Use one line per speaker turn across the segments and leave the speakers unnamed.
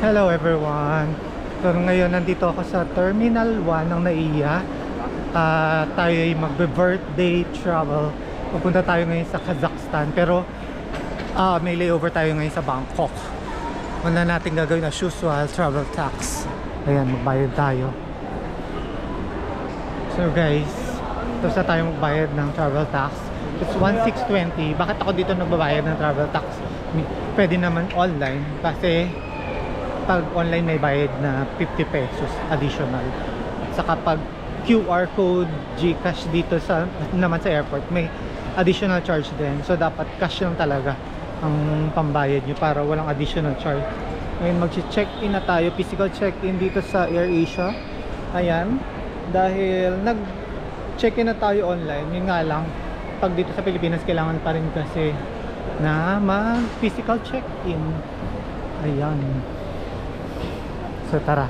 Hello everyone! So ngayon nandito ako sa Terminal 1 ng NAIA. Tayo ay magbe-birthday travel. Pupunta tayo ngayon sa Kazakhstan. Pero may layover tayo ngayon sa Bangkok. Una natin gagawin as usual, travel tax. Ayan, magbayad tayo. So guys, tapos na tayo magbayad ng travel tax. It's 1,620. Bakit ako dito nagbabayad ng travel tax? Pwede naman online kasi pag online may bayad na 50 pesos additional. Saka pag QR code, GCash dito naman sa airport, may additional charge din. So dapat cash lang talaga ang pambayad nyo para walang additional charge. Ngayon mag-check-in na tayo, physical check-in dito sa AirAsia. Ayan, dahil nag-check-in na tayo online, yun nga lang, pag dito sa Pilipinas kailangan pa rin kasi na physical check-in. Ayan. So tara.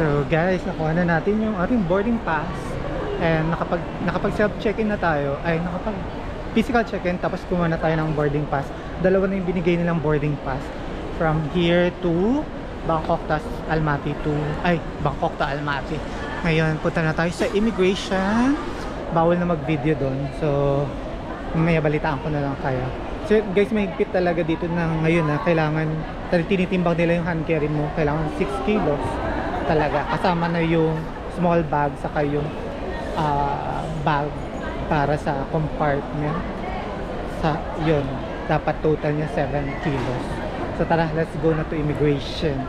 So guys, nakuha na natin yung ating boarding pass. And nakapag self check-in na tayo. Ay, nakapag physical check-in. Tapos kumuha na tayo ng boarding pass. Dalawa na yung binigay nilang boarding pass. From here to Bangkok, tas Almaty to Bangkok to Almaty. Ngayon, punta na tayo sa immigration. Bawal na mag-video doon. So may balitaan ko na lang kaya. So guys, may higpit talaga dito na ngayon na kailangan tinitimbang nila yung hand carry mo, kailangan 6 kilos talaga, kasama na yung small bag saka yung bag para sa compartment yun, dapat total niya 7 kilos. So tara, let's go na to immigration.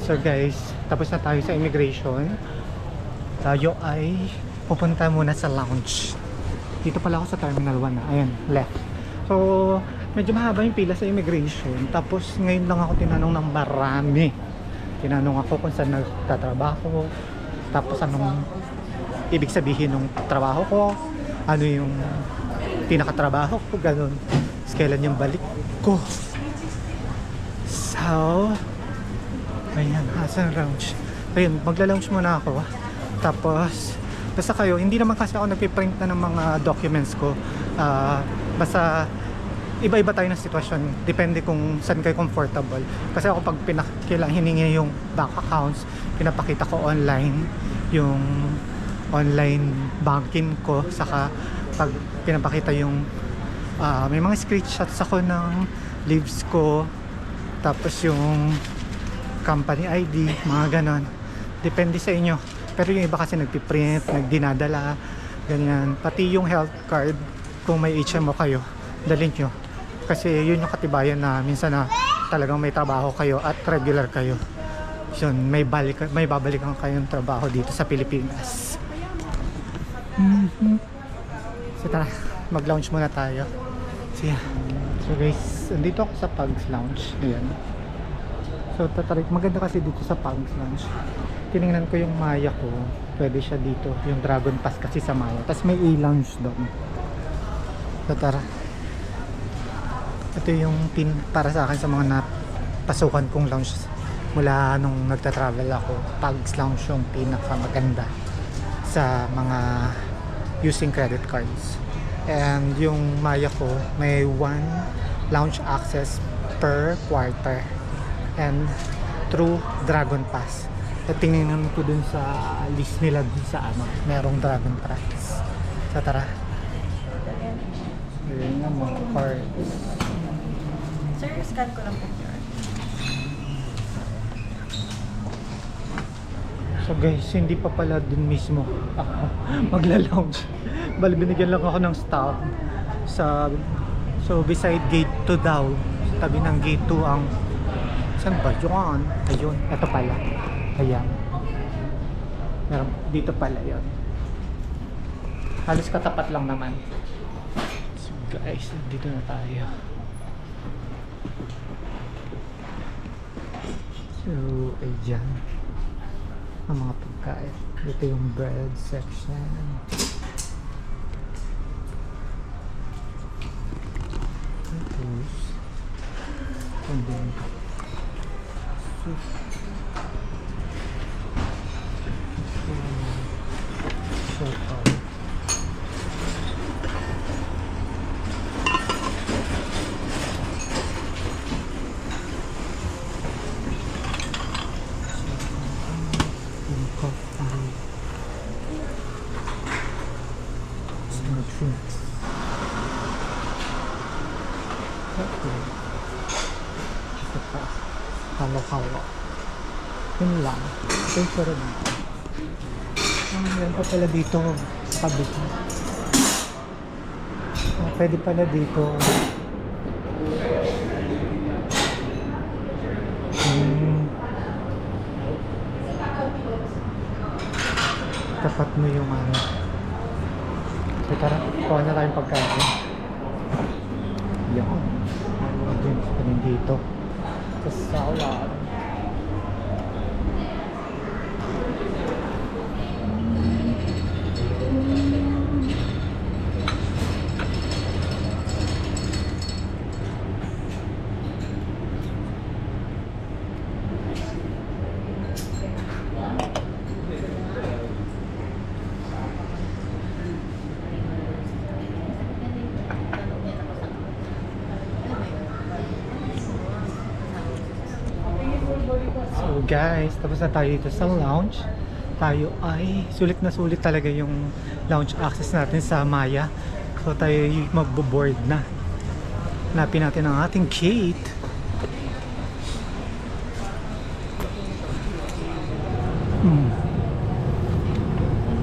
So guys, tapos na tayo sa immigration. Tayo ay pupunta muna sa lounge. Dito pala ako sa Terminal 1 na. Ayan, left. So, medyo mahaba yung pila sa immigration. Tapos, ngayon lang ako tinanong ng marami. Tinanong ako kung saan nagtatrabaho. Tapos, anong ibig sabihin ng trabaho ko. Ano yung pinakatrabaho ko. Ganun. Kailan yung balik ko. So, ayan, asan lounge. Ayun, magla-lounge muna ako. Tapos, basta kayo, hindi naman kasi ako nagpiprint na ng mga documents ko. Basta iba-iba tayo ng sitwasyon, depende kung saan kayo comfortable. Kasi ako pag hiningi yung bank accounts, pinapakita ko online yung online banking ko. Saka pag pinapakita yung may mga screenshots ako ng leaves ko, tapos yung company ID, mga ganon, depende sa inyo. Pero yung iba kasi nagpiprint, nagdinadala, ganyan. Pati yung health card, kung may HMO kayo, dalhin nyo. Kasi yun yung katibayan na minsan na talagang may trabaho kayo at regular kayo. Yun, may babalikan kayong trabaho dito sa Pilipinas. So tara, mag-lounge muna tayo. So guys, andito ako sa Pugs Lounge. Ayan. So maganda kasi dito sa Pugs Lounge. Tinignan ko yung Maya ko, pwede siya dito, yung Dragon Pass kasi sa Maya. Tapos may e-lounge doon. So tara. Ito yung pin para sa akin sa mga napasukan kong lounge mula nung nagta-travel ako. Pugs Lounge yung pinakamaganda sa mga using credit cards. And yung Maya ko, may 1 lounge access per quarter. And through Dragon Pass. At tingnan ko dun sa list nila dun sa merong Dragon Pass. So tara. So yun nga mga cards.
Sir, scan ko lang po yun.
So guys, hindi pa pala dun mismo ako magla-lounge. Bali binigyan lang ako ng staff so beside gate 2 daw. Sa tabi ng gate 2 ang saan ba yun? Ayun, ito pala. Ayan. Meron, dito pala yun. Halos katapat lang naman. So guys, dito na tayo. So, ayan. Ang mga pagkain. Dito yung bread section. Tapos, and then, soup. Isa pa. Halo-halo. Yun lang. Ito yung sura dito. Meron pa pala dito sa kabit. Pwede pala dito. Tapat mo yung ano. So tara, kuha na tayong pagkain. Yan. May mga drinks pa din dito. Tapos salad. So guys, tapos na tayo dito sa lounge. Tayo ay sulit na sulit talaga yung lounge access natin sa Maya. So tayo ay magbo-board na. Hanapin natin ang ating gate.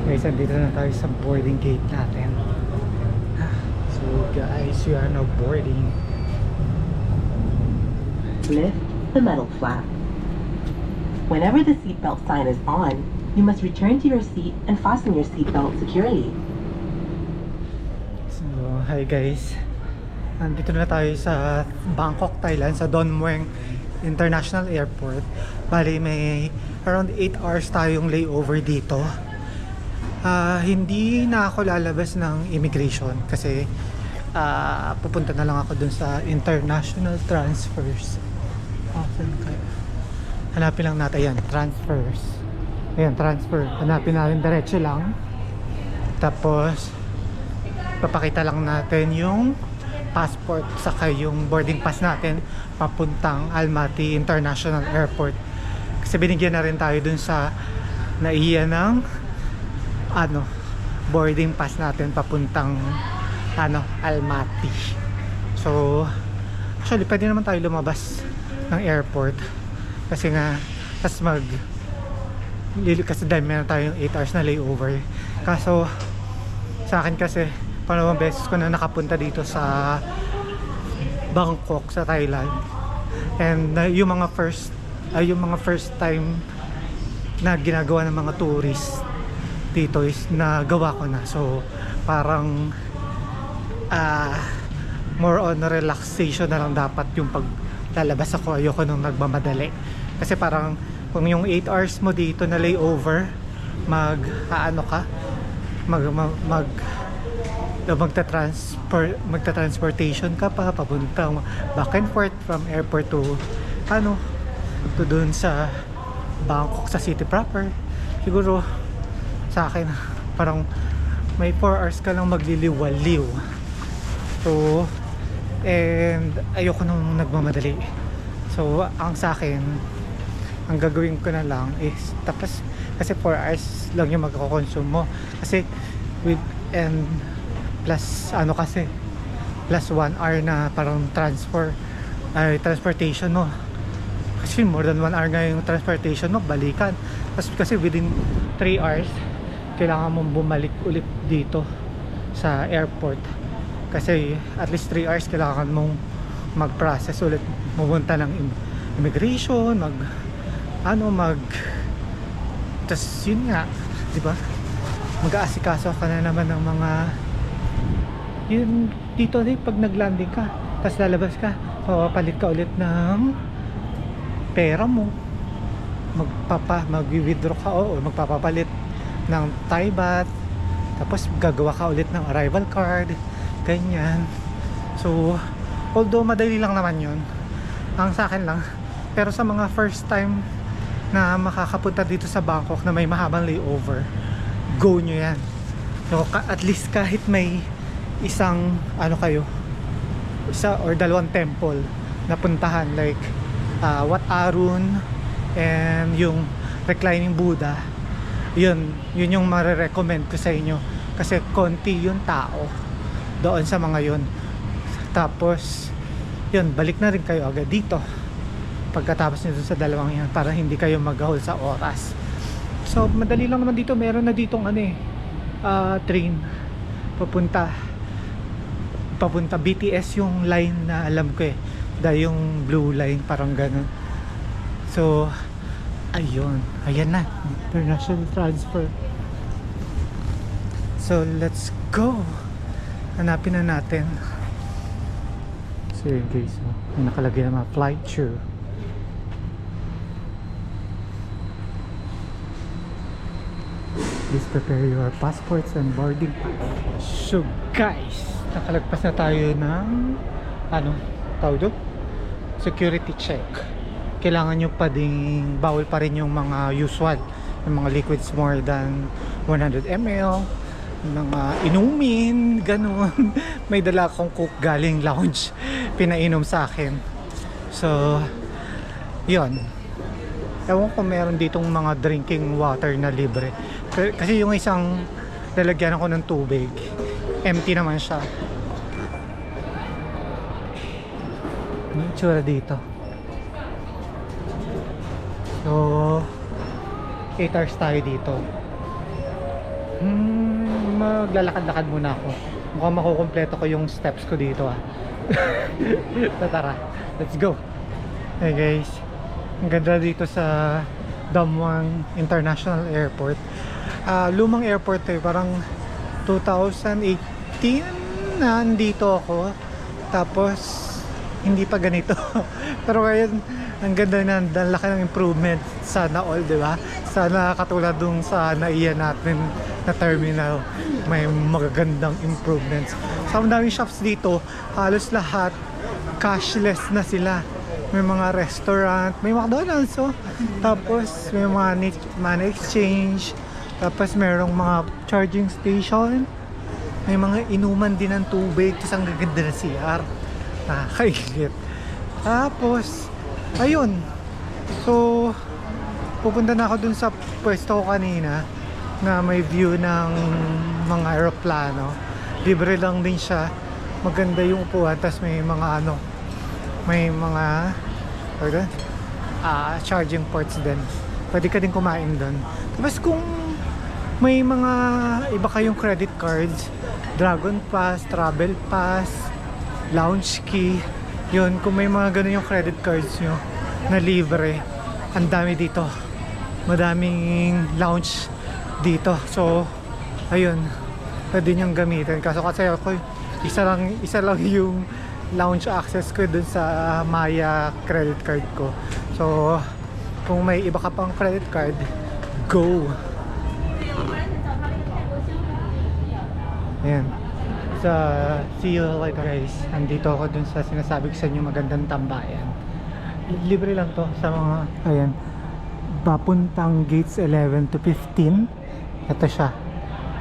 Guys, dito na tayo sa boarding gate natin. So guys, we are now boarding.
Lift the metal flap. Whenever the seatbelt sign is on, you must return to your seat and fasten your seatbelt securely.
So, hi guys. Nandito na tayo sa Bangkok, Thailand, sa Don Mueang International Airport. Bali, may around 8 hours tayong layover dito. Hindi na ako lalabas ng immigration kasi pupunta na lang ako dun sa international transfers. Hanapin lang natin yan, transfers. Ayan, transfer. Hanapin natin diretso lang. Tapos papakita lang natin yung passport saka yung boarding pass natin papuntang Almaty International Airport. Kasi binigyan na rin tayo dun sa naiya ng boarding pass natin papuntang Almaty. So actually pwede naman tayo lumabas ng airport kasi nga kasi dahil meron tayong 8 hours na layover. Kaso sa akin kasi pangalawang beses ko na nakapunta dito sa Bangkok sa Thailand, and yung mga first time na ginagawa ng mga tourist dito is nagawa ko na. So parang more on relaxation na lang dapat yung paglalabas ako. Ayoko nung nagmamadali kasi parang kung yung 8 hours mo dito na layover, magta-transportation ka pa papuntang back and forth from airport to dun sa Bangkok, sa city proper. Siguro sa akin parang may 4 hours ka lang magliliwaliw. So and ayoko nung nagmamadali. So ang sa akin, ang gagawin ko na lang is tapos kasi 4 hours lang yung magko-consume mo kasi with and plus plus 1 hour na parang transportation mo, kasi more than 1 hour nga yung transportation mo balikan. Tapos kasi within 3 hours kailangan mong bumalik ulit dito sa airport kasi at least 3 hours kailangan mong mag-process ulit, pumunta ng immigration, tas yun nga, di ba, mag-aasikaso ka na naman ng mga yun dito din pag naglanding ka, tas lalabas ka, papapalit ka ulit ng pera mo, mag-withdraw ka o magpapapalit ng Thai baht, tapos gagawa ka ulit ng arrival card, ganyan. So although madali lang naman yun ang sa akin lang, pero sa mga first time na makakapunta dito sa Bangkok na may mahabang layover, go nyo yan. So, at least kahit may isang isa or dalawang temple na puntahan, like Wat Arun and yung reclining Buddha, yun yung marirecommend ko sa inyo kasi konti yung tao doon sa mga yun. Tapos yun, balik na rin kayo agad dito pagkatapos nyo dun sa dalawang yan para hindi kayo mag-hold sa oras. So madali lang naman dito, meron na ditong train papunta BTS yung line na alam ko dahil yung blue line parang ganun. So ayun, ayan na, international transfer. So let's go, hanapin na natin. So yun guys, may nakalagay na mga flight through. Please prepare your passports and boarding pass. So guys, nakalagpas na tayo ng tawag doon? Security check. Kailangan nyo pa ding, bawal pa rin yung mga usual, yung mga liquids more than 100 ml, mga inumin, ganun. May dala akong cook galing lounge, pinainom sa akin. So yun, ewan ko meron ditong mga drinking water na libre. Kasi yung isang lalagyan ako ng tubig, empty naman siya. Ano yung itsura dito? So 8 hours tayo dito. Maglalakad-lakad muna ako. Mukhang makukumpleto ko yung steps ko dito Tara, let's go. Hey guys, ang ganda dito sa Damwang International Airport. Lumang airport parang 2018 na nandito ako, tapos hindi pa ganito. Pero ngayon ang ganda na, ang laki ng improvement. Sana all, di ba? Sana katulad dun sa naiya natin na terminal, may magagandang improvements. So ang daming shops dito, halos lahat cashless na sila. May mga restaurant, may McDonald's, tapos may mga money exchange, tapos merong mga charging station, may mga inuman din ng tubig, tapos ang gaganda na CR, nakakaigit. Tapos ayun, so pupunta na ako dun sa pwesto ko kanina na may view ng mga aeroplano. Libre lang din siya, maganda yung upuan, tapos may mga may mga charging ports din. Pwede ka din kumain doon. Tapos kung may mga iba kayong credit cards, Dragon Pass, Travel Pass, Lounge Key, yun, kung may mga ganun yung credit cards nyo na libre, ang dami dito. Madaming lounge dito. So ayun, pwede nyong gamitin. Kasi ako isa lang yung lounge access ko dun sa Maya credit card ko. So kung may iba ka pang credit card, go. Ayan. So see you later guys. Andito ako dun sa sinasabi ko sa inyo, magandang tambayan. Libre lang to sa mga, ayan, papuntang gates 11 to 15. Ito siya,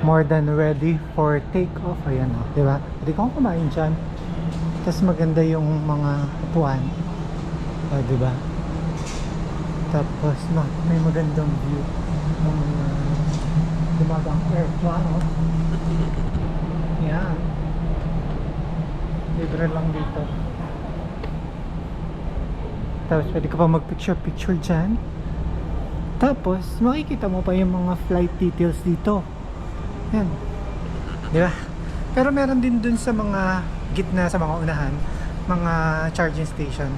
more than ready for take off. Ayan o, diba? Pwede kong kumain dyan. Tapos maganda yung mga upuan, diba? Tapos may magandang view ng dumagang airplane. Yan, libre lang dito. Tapos pwede ka pa mag picture dyan. Tapos makikita mo pa yung mga flight details dito. Yan, diba? Pero meron din dun sa mga gitna, sa mga unahan, mga charging station.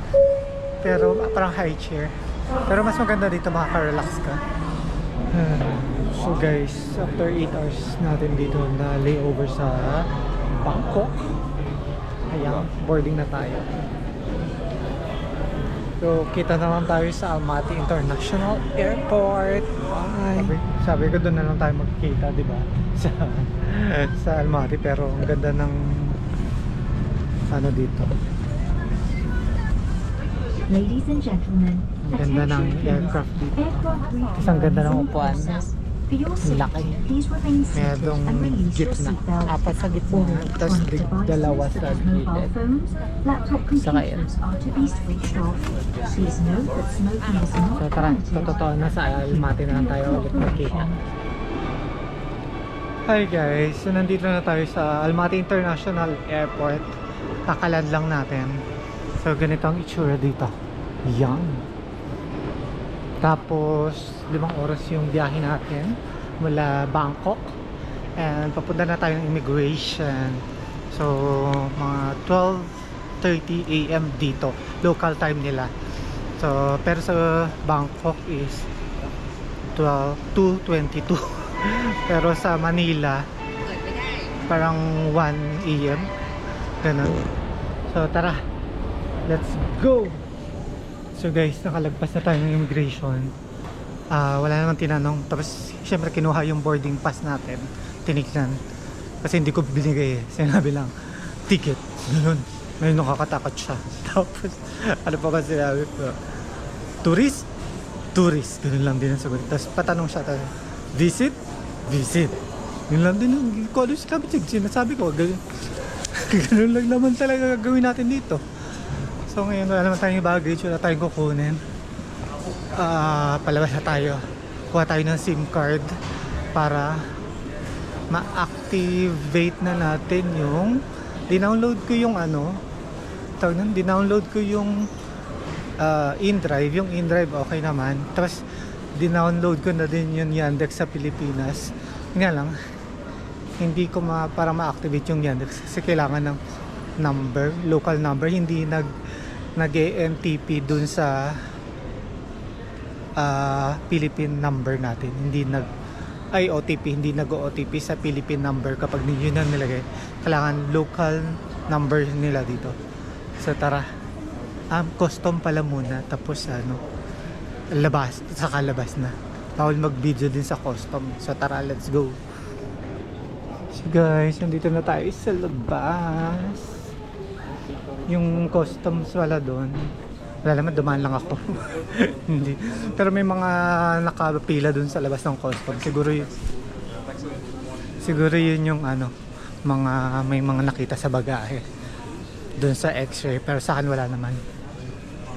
Pero parang high chair. Pero mas maganda dito, makaka-relax ka. So guys, after 8 hours natin dito na layover sa Bangkok, ayan, boarding na tayo. So kita naman tayo sa Almaty International Airport. Sabi ko doon na lang tayo magkita, di ba? Sa Almaty, pero ang ganda ng dito.
Ladies and gentlemen,
Ang ganda ng aircraft dito. Tapos ang ganda ng upuan. Laki. Medong gitna. Apat sa gitna. Tapos dalawa sa gilid. Saka yan. So tara, sa totoo na sa Almaty na lang tayo ulit magkita. Hi guys, so nandito na tayo sa Almaty International Airport. Kakalad lang natin. So ganito ang itsura dito. Yan. Tapos 5 oras yung biyahe natin mula Bangkok. And papunta na tayo ng immigration. So mga 12:30 AM dito, local time nila. So pero sa Bangkok is 2:22. Pero sa Manila parang 1 AM. Ganun. So tara, let's go! So guys, nakalagpas na tayo ng immigration. Wala namang tinanong. Tapos syempre kinuha yung boarding pass natin. Tinignan. Kasi hindi ko binigay eh. Sinabi lang, ticket. Ganun. Ngayon nakakatakot siya. Tapos, ano pa ba sinabi ko? Tourist? Tourist. Ganun lang din ang sagot. Tapos patanong siya. Tapos, visit? Visit. Yun lang din yung kung ano sinasabi ko. Ganun. Ganun lang naman talaga gagawin natin dito. So ngayon wala naman tayong baggage. Wala tayong kukunin. Palabas na tayo. Kuha tayo ng SIM card para ma-activate na natin yung dinownload ko yung dinownload ko yung InDrive. Yung InDrive okay naman. Tapos dinownload ko na din yung Yandex sa Pilipinas. Nga lang hindi ko para ma-activate yung Yandex kasi kailangan ng number, local number. Hindi nag-ANTP dun sa Philippine number natin. Hindi OTP, hindi nag-OTP sa Philippine number kapag yun ang nilagay. Kailangan local number nila dito. So tara, custom pala muna, tapos labas, saka labas na. Bawal mag-video din sa custom. So tara, let's go. So guys, nandito na tayo sa labas. Yung customs wala doon. Wala naman, dumaan lang ako. Hindi. Pero may mga nakapila dun sa labas ng custom. Siguro yun yung may mga nakita sa bagahe dun sa x-ray. Pero sa akin wala naman.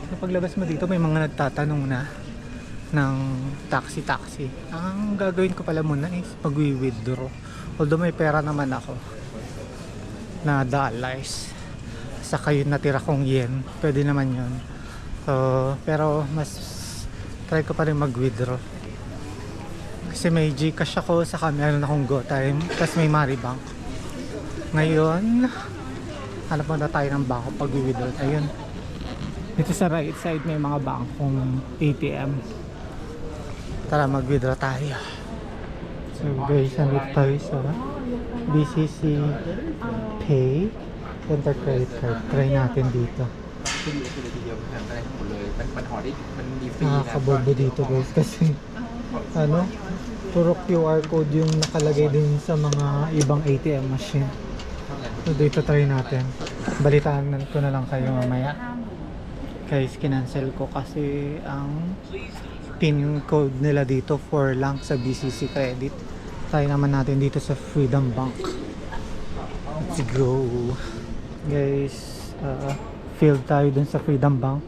So paglabas mo dito, may mga nagtatanong na ng taxi. Ang gagawin ko pala muna is mag-withdraw. Although may pera naman ako na dollars. Saka yun natira kong yen. Pwede naman yun. So, pero mas try ko pa rin mag-withdraw. Kasi may Gcash ako, saka meron akong GoTime, tapos may Maribank. Ngayon, hanap muna tayo ng bangko pag withdraw. Ayun. Dito sa right side may mga bangkong ATM. Tara, mag-withdraw tayo. So guys, nandito tayo sa BCC Pay. Enter credit card. Try natin dito.
ขึ้นอยู่ทีเดียวทำได้หมดเลยมันถอดได้มันมีฟรีนะ
Nakakabobo dito guys kasi puro QR code yung nakalagay din sa mga ibang ATM machine. So dito try natin. Balitaan ko na lang kayo mamaya. Guys, kinancel ko kasi ang PIN code nila dito 4 lang sa BCC Credit. Try naman natin dito sa Freedom Bank. Let's go. Guys, failed tayo dun sa Freedom Bank.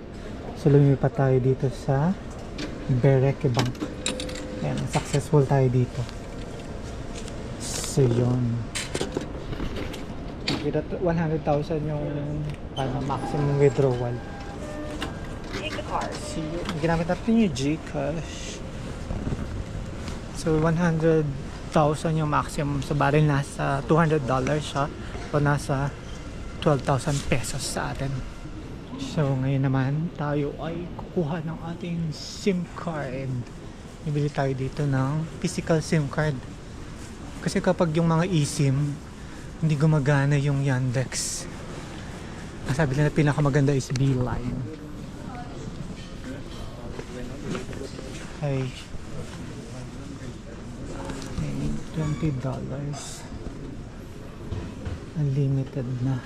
So lumipat tayo dito sa Bereke Bank. Ayan, successful tayo dito. So yun. 100,000 yung maximum withdrawal. So yun, ginamit natin yung Gcash. So 100,000 yung maximum. So bali nasa $200 siya. O nasa 12,000 pesos sa atin. So ngayon naman tayo ay kukuha ng ating SIM card. Bibili tayo dito ng physical SIM card. Kasi kapag yung mga eSIM hindi gumagana yung Yandex. Sabi nila pinakamaganda is Beeline. Ay $20. Unlimited na.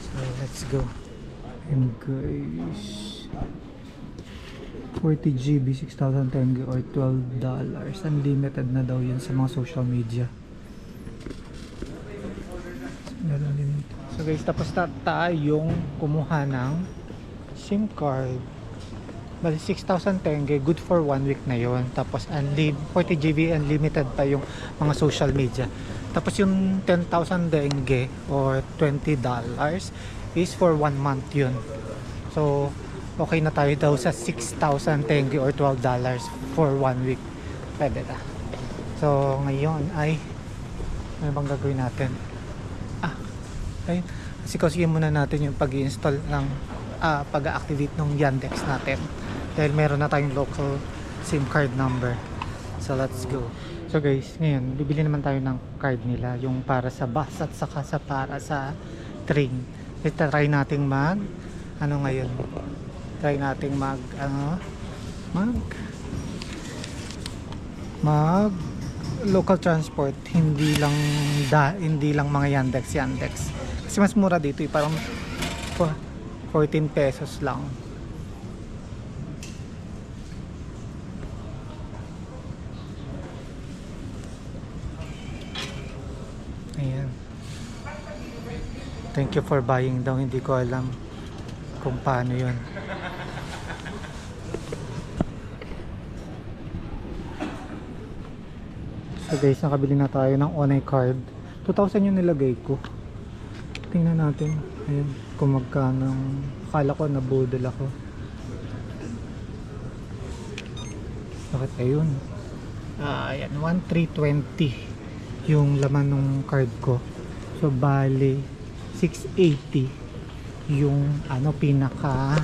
So let's go. And guys, 40 GB, 6,000 tenge or $12. Unlimited na daw yun sa mga social media. So guys, tapos na tayong kumuha ng SIM card. Bali 6,000 tenge, good for 1 week na yon. Tapos 40 GB unlimited pa yung mga social media. Tapos yung 10,000 tenge or $20 is for 1 month yun. So, okay na tayo daw sa 6,000 tenge or $12 for 1 week. Pwede na. So, ngayon ay ano bang gagawin natin? Ayun. Kasi muna natin yung pag-i-install ng pag-activate ng Yandex natin. Dahil meron na tayong local SIM card number. So, let's go. So guys, ngayon, bibili naman tayo ng card nila. Yung para sa bus at saka para sa train. Try nating mag local transport, hindi lang mga Yandex. Kasi mas mura dito, parang 14 pesos lang. Ayan. Thank you for buying daw. Hindi ko alam kung paano yun. So guys, nakabili na tayo ng Onay card. 2,000 yung nilagay ko. Tingnan natin. Ayan, kung magkano. Akala ko nabudol ako. Bakit ayun? Ayan, 1,320 yung laman ng card ko. So bali 680 yung pinaka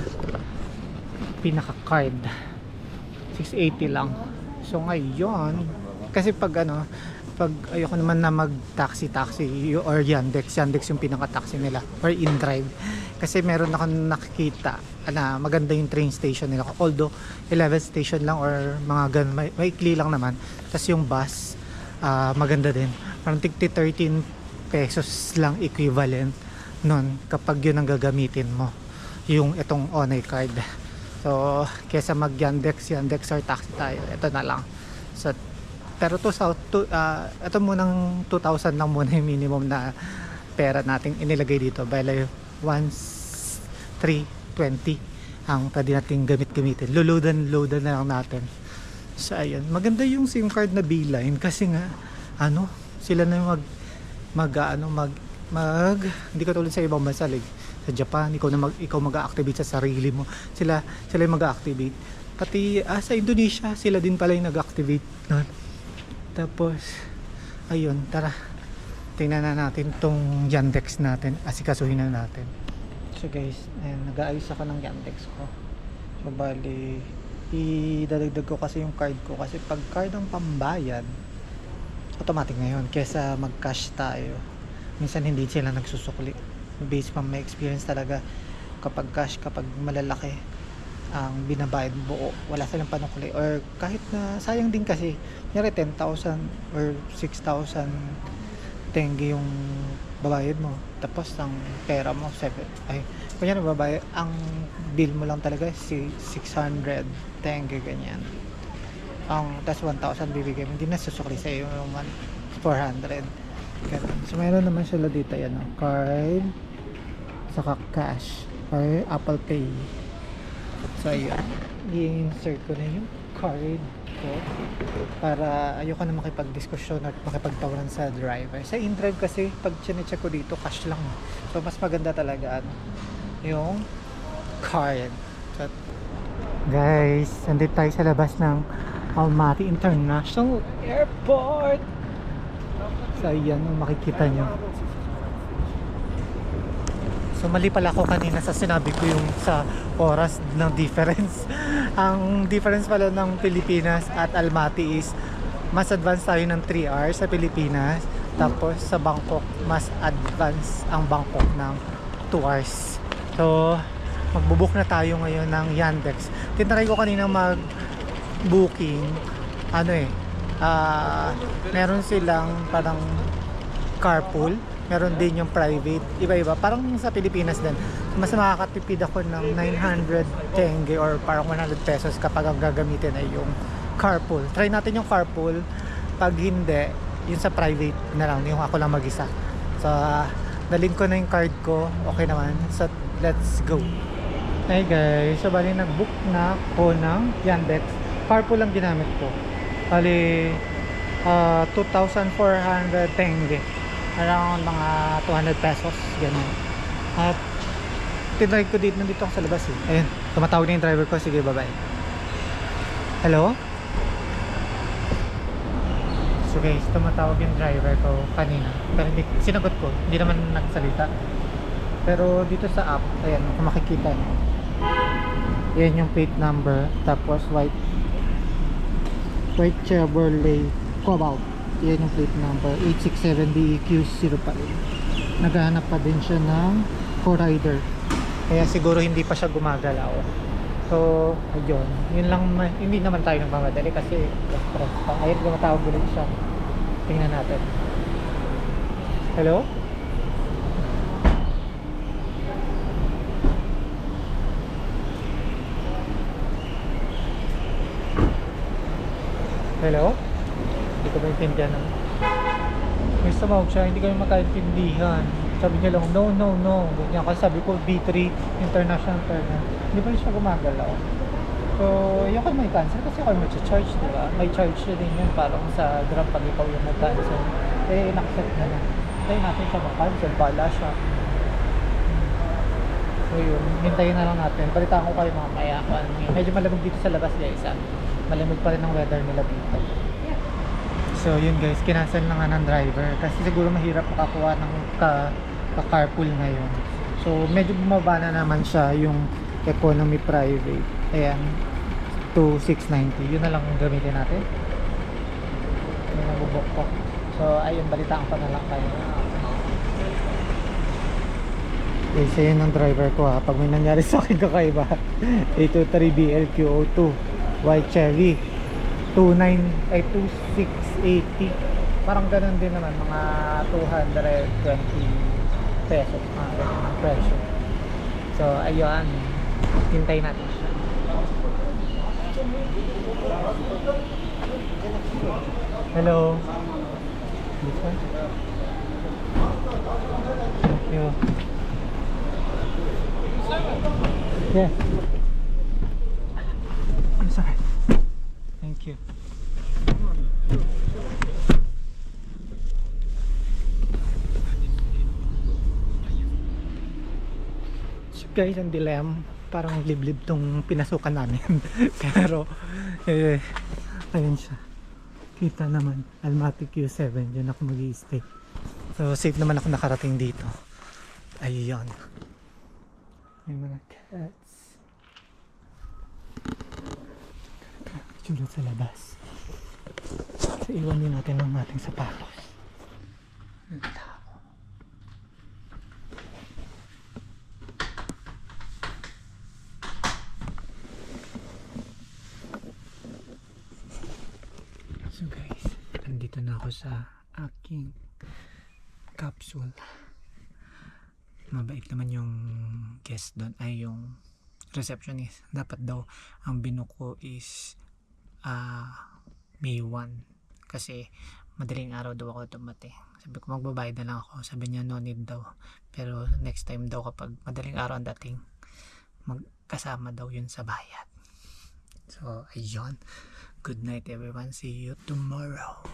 card. 680 lang. So ngayon, kasi pag ayoko naman na mag taxi or Yandex yung pinaka taxi nila or InDrive, kasi meron ako nakikita na maganda yung train station nila, although 11 station lang or mga ganun, maikli lang naman. Tapos yung bus maganda din, parang 13 pesos lang equivalent nun kapag yun ang gagamitin mo, yung itong Onay card. So kesa mag Yandex or taxi tayo, ito na lang. So pero ito munang 2,000 lang muna yung minimum na pera nating inilagay dito. Bale 1,320 ang pwede nating gamitin. Loadan na lang natin. So ayun, maganda yung SIM card na Beeline kasi nga sila na yung hindi ka tulad sa ibang bansa, like sa Japan, ikaw mag-activate sa sarili mo. Sila yung mag-activate. Pati sa Indonesia, sila din pala yung nag-activate nun. Tapos ayun, tara tingnan na natin tong Yandex natin, asikasuhin na natin. So guys, ayan, nag-aayos ako ng Yandex ko. So bali idadagdag ko kasi yung card ko, kasi pag card ang pambayad automatic na yun, kesa mag-cash tayo. Minsan hindi sila nagsusukli. Based on my experience talaga, kapag cash, kapag malalaki ang binabayad buo, wala silang panukli, or kahit na sayang din kasi nyari 10,000 or 6,000 tenge yung babayad mo, tapos ang pera mo kunyari babayad, ang bill mo lang talaga si 600 tenge ganyan, tas 1,000 bibigay mo, hindi na susukli sa iyo yung 400 ganun. So meron naman sila dito yan, card saka cash or Apple Pay. So ayun, i-insert ko na yung card ko para ayoko na makipag-diskusyon at makipagtawaran sa driver. Sa InDrive kasi pag chinecheck ko dito, cash lang. So mas maganda talaga yung card. So, guys, nandito tayo sa labas ng Almaty International Airport. So ayan, makikita nyo. So mali pala ako kanina sa sinabi ko yung sa oras ng difference. Ang difference pala ng Pilipinas at Almaty is mas advance tayo ng 3 hours sa Pilipinas. Tapos sa Bangkok, mas advance ang Bangkok ng 2 hours. So magbubook na tayo ngayon ng Yandex. Tinry ko kanina mag-booking. Meron silang parang carpool. Meron din yung private, iba-iba. Parang sa Pilipinas din, mas makakatipid ako ng 900 tenge or parang 100 pesos kapag ang gagamitin ay yung carpool. Try natin yung carpool. Pag hindi, yung sa private na lang, yung ako lang mag-isa. So, dalhin ko na yung card ko. Okay naman. So, let's go. Hey guys, so bali nag-book na ko ng Yandex. Carpool lang ginamit ko. Bali, 2,400 tenge. Around mga 200 pesos, ganun. At tinry ko dito, nandito ako sa labas eh. Ayun, tumatawag na yung driver ko. Sige, bye-bye. Hello? So guys, tumatawag yung driver ko kanina. Pero hindi, sinagot ko, hindi naman nagsalita. Pero dito sa app, ayan, kung makikita nyo. Yan yung plate number. Tapos white Chevrolet Cobalt. Yan yung plate number 867DEQ05. Naghahanap pa din siya ng co-rider. Kaya siguro hindi pa siya gumagalaw. So, ayun. Yun lang, hindi naman tayo nagmamadali kasi stress pa. Ayun, tumatawag ulit siya. Tingnan natin. Hello? Hello? Hindi ko maintindihan naman. May sumawag siya, hindi kami makaintindihan. Sabi niya lang, no, no, no. Ganyan. Kasi sabi ko, B3 International Terminal. Hindi pa rin siya gumagalaw. So, yung kayo may cancel kasi kayo mag-charge, di ba? May charge siya din yun parang sa Grab pag ikaw yung nag-cancel. Eh, in-accept na lang. Tayo natin siya mag-cancel, bala siya. So yun, hintayin na lang natin. Balitaan ko kayo mamaya. Medyo malamig dito sa labas guys. Malamig pa rin ang weather nila dito. So yun guys, kinancel na nga ng driver. Kasi siguro mahirap makakuha ng ka-carpool ngayon. So medyo bumaba na naman siya yung economy private. Ayan, to 690. Yun na lang ang gamitin natin. Yung nabubok ko. So ayun, balitaan ko na lang kayo. Guys, ayun ang driver ko ha. Pag may nangyari sa akin kakaiba. 823BLQ02 White Cherry 2680. Parang ganun din naman, mga 220 pesos mga ganun ang presyo. So ayun, hintayin natin siya. Hello. This one? Yo. Yeah. I'm sorry. Thank you. So guys, ang dilemma, parang liblib tong pinasukan namin. Pero ayun siya. Kita naman, Almaty Q7, dyan ako mag-i-stay. So safe naman ako nakarating dito. Ayun. May mga cats. Itsura sa labas. So iwan din natin ang ating sapatos. Ang tao. So guys, nandito na ako sa aking capsule. Mabait naman yung guest doon, ay yung receptionist. Dapat daw ang binuko is May 1 kasi madaling araw daw ako dumating. Sabi ko magbabayad na lang ako. Sabi niya no need daw, pero next time daw kapag madaling araw ang dating, magkasama daw yun sa bayad. So ayun, good night everyone, see you tomorrow.